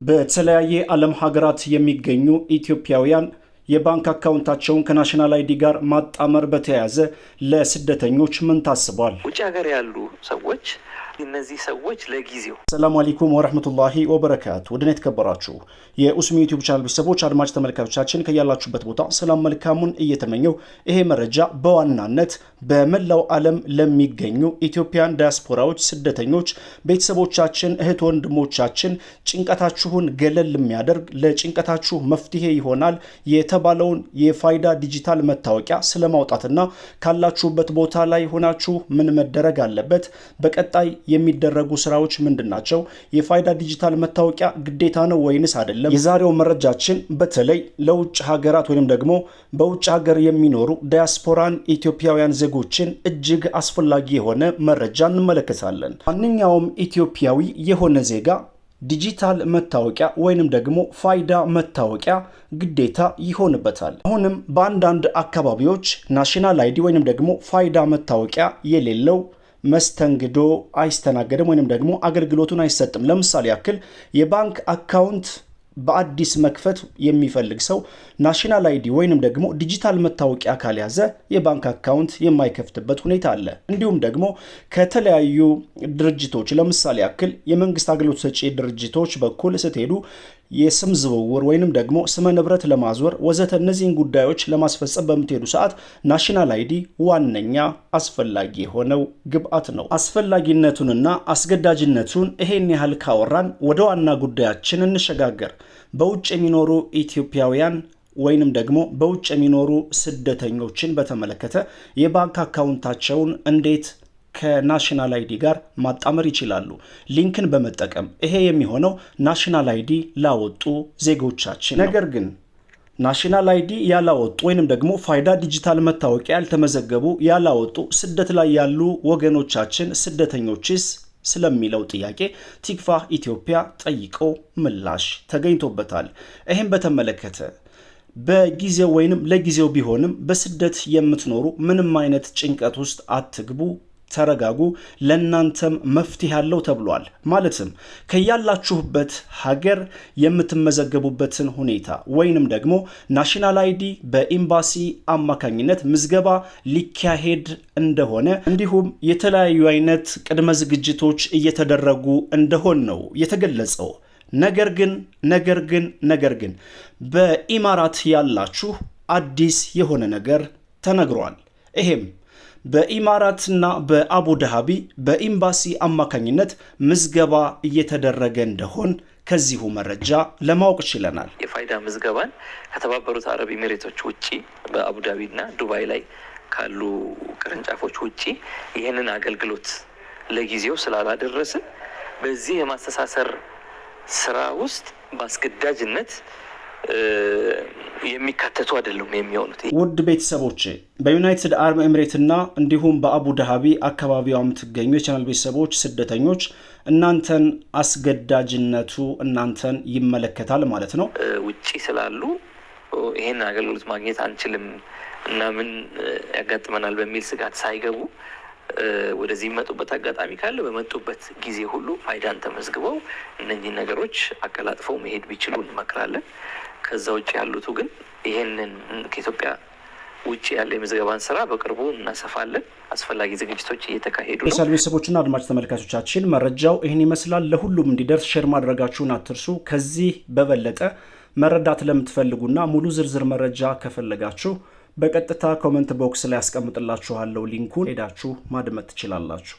በተለያየ ዓለም ሀገራት የሚገኙ ኢትዮጵያውያን የባንክ አካውንታቸውን ከናሽናል አይዲ ጋር ማጣመር በተያያዘ ለስደተኞች ምን ታስቧል? ውጭ ሀገር ያሉ ሰዎች እነዚህ ሰዎች ለጊዜው ሰላም አለይኩም ወራህመቱላሂ ወበረካቱ። ወደኔ ተከበራችሁ የኡስሚ ዩቲዩብ ቻናል ቤተሰቦች አድማጭ ተመልካቾቻችን ከያላችሁበት ቦታ ሰላም መልካሙን እየተመኘው ይሄ መረጃ በዋናነት በመላው ዓለም ለሚገኙ ኢትዮጵያን ዲያስፖራዎች ስደተኞች ቤተሰቦቻችን እህት ወንድሞቻችን ጭንቀታችሁን ገለል የሚያደርግ ለጭንቀታችሁ መፍትሄ ይሆናል የተባለውን የፋይዳ ዲጂታል መታወቂያ ስለማውጣትና ካላችሁበት ቦታ ላይ ሆናችሁ ምን መደረግ አለበት፣ በቀጣይ የሚደረጉ ስራዎች ምንድናቸው፣ የፋይዳ ዲጂታል መታወቂያ ግዴታ ነው ወይንስ አይደለም? የዛሬው መረጃችን በተለይ ለውጭ ሀገራት ወይንም ደግሞ በውጭ ሀገር የሚኖሩ ዲያስፖራን ኢትዮጵያውያን ዜጎችን እጅግ አስፈላጊ የሆነ መረጃ እንመለከታለን። ማንኛውም ኢትዮጵያዊ የሆነ ዜጋ ዲጂታል መታወቂያ ወይንም ደግሞ ፋይዳ መታወቂያ ግዴታ ይሆንበታል። አሁንም በአንዳንድ አካባቢዎች ናሽናል አይዲ ወይንም ደግሞ ፋይዳ መታወቂያ የሌለው መስተንግዶ አይስተናገድም ወይንም ደግሞ አገልግሎቱን አይሰጥም። ለምሳሌ ያክል የባንክ አካውንት በአዲስ መክፈት የሚፈልግ ሰው ናሽናል አይዲ ወይንም ደግሞ ዲጂታል መታወቂያ ካልያዘ የባንክ አካውንት የማይከፍትበት ሁኔታ አለ። እንዲሁም ደግሞ ከተለያዩ ድርጅቶች ለምሳሌ ያክል የመንግስት አገልግሎት ሰጪ ድርጅቶች በኩል ስትሄዱ የስም ዝውውር ወይንም ደግሞ ስመ ንብረት ለማዞር ወዘተ እነዚህን ጉዳዮች ለማስፈጸም በምትሄዱ ሰዓት ናሽናል አይዲ ዋነኛ አስፈላጊ የሆነው ግብአት ነው። አስፈላጊነቱንና አስገዳጅነቱን ይሄን ያህል ካወራን ወደ ዋና ጉዳያችን እንሸጋገር። በውጭ የሚኖሩ ኢትዮጵያውያን ወይንም ደግሞ በውጭ የሚኖሩ ስደተኞችን በተመለከተ የባንክ አካውንታቸውን እንዴት ከናሽናል አይዲ ጋር ማጣመር ይችላሉ? ሊንክን በመጠቀም ይሄ የሚሆነው ናሽናል አይዲ ላወጡ ዜጎቻችን። ነገር ግን ናሽናል አይዲ ያላወጡ ወይንም ደግሞ ፋይዳ ዲጂታል መታወቂያ ያልተመዘገቡ ያላወጡ ስደት ላይ ያሉ ወገኖቻችን ስደተኞችስ ስለሚለው ጥያቄ ቲክቫህ ኢትዮጵያ ጠይቆ ምላሽ ተገኝቶበታል። ይህም በተመለከተ በጊዜው ወይንም ለጊዜው ቢሆንም በስደት የምትኖሩ ምንም አይነት ጭንቀት ውስጥ አትግቡ፣ ተረጋጉ፣ ለናንተም መፍትሄ አለው ተብሏል። ማለትም ከያላችሁበት ሀገር የምትመዘገቡበትን ሁኔታ ወይንም ደግሞ ናሽናል አይዲ በኤምባሲ አማካኝነት ምዝገባ ሊካሄድ እንደሆነ እንዲሁም የተለያዩ አይነት ቅድመ ዝግጅቶች እየተደረጉ እንደሆን ነው የተገለጸው። ነገር ግን በኢማራት ያላችሁ አዲስ የሆነ ነገር ተነግሯል። ይሄም በኢማራትና በአቡ ዳሃቢ በኤምባሲ አማካኝነት ምዝገባ እየተደረገ እንደሆን ከዚሁ መረጃ ለማወቅ ችለናል። የፋይዳ ምዝገባን ከተባበሩት አረብ ኤሚሬቶች ውጪ በአቡ ዳቢና ዱባይ ላይ ካሉ ቅርንጫፎች ውጪ ይህንን አገልግሎት ለጊዜው ስላላደረስን በዚህ የማስተሳሰር ስራ ውስጥ በአስገዳጅነት የሚካተቱ አይደሉም የሚሆኑት። ውድ ቤተሰቦች በዩናይትድ አረብ ኤሚሬትና እንዲሁም በአቡ ዳሃቢ አካባቢው የምትገኙ የቻናል ቤተሰቦች ስደተኞች እናንተን አስገዳጅነቱ እናንተን ይመለከታል ማለት ነው። ውጪ ስላሉ ይሄን አገልግሎት ማግኘት አንችልም እና ምን ያጋጥመናል በሚል ስጋት ሳይገቡ ወደዚህ መጡበት አጋጣሚ ካለ በመጡበት ጊዜ ሁሉ ፋይዳን ተመዝግበው እነዚህ ነገሮች አቀላጥፈው መሄድ ቢችሉ እንመክራለን። ከዛ ውጪ ያሉት ግን ይሄንን ከኢትዮጵያ ውጪ ያለ የምዝገባን ስራ በቅርቡ እናሰፋለን። አስፈላጊ ዝግጅቶች እየተካሄዱ ነው። የቻናል ቤተሰቦችና አድማጭ ተመልካቾቻችን መረጃው ይሄን ይመስላል። ለሁሉም እንዲደርስ ሼር ማድረጋችሁን አትርሱ። ከዚህ በበለጠ መረዳት ለምትፈልጉና ሙሉ ዝርዝር መረጃ ከፈለጋችሁ በቀጥታ ኮሜንት ቦክስ ላይ ያስቀምጥላችኋለሁ። ሊንኩን ሄዳችሁ ማድመጥ ትችላላችሁ።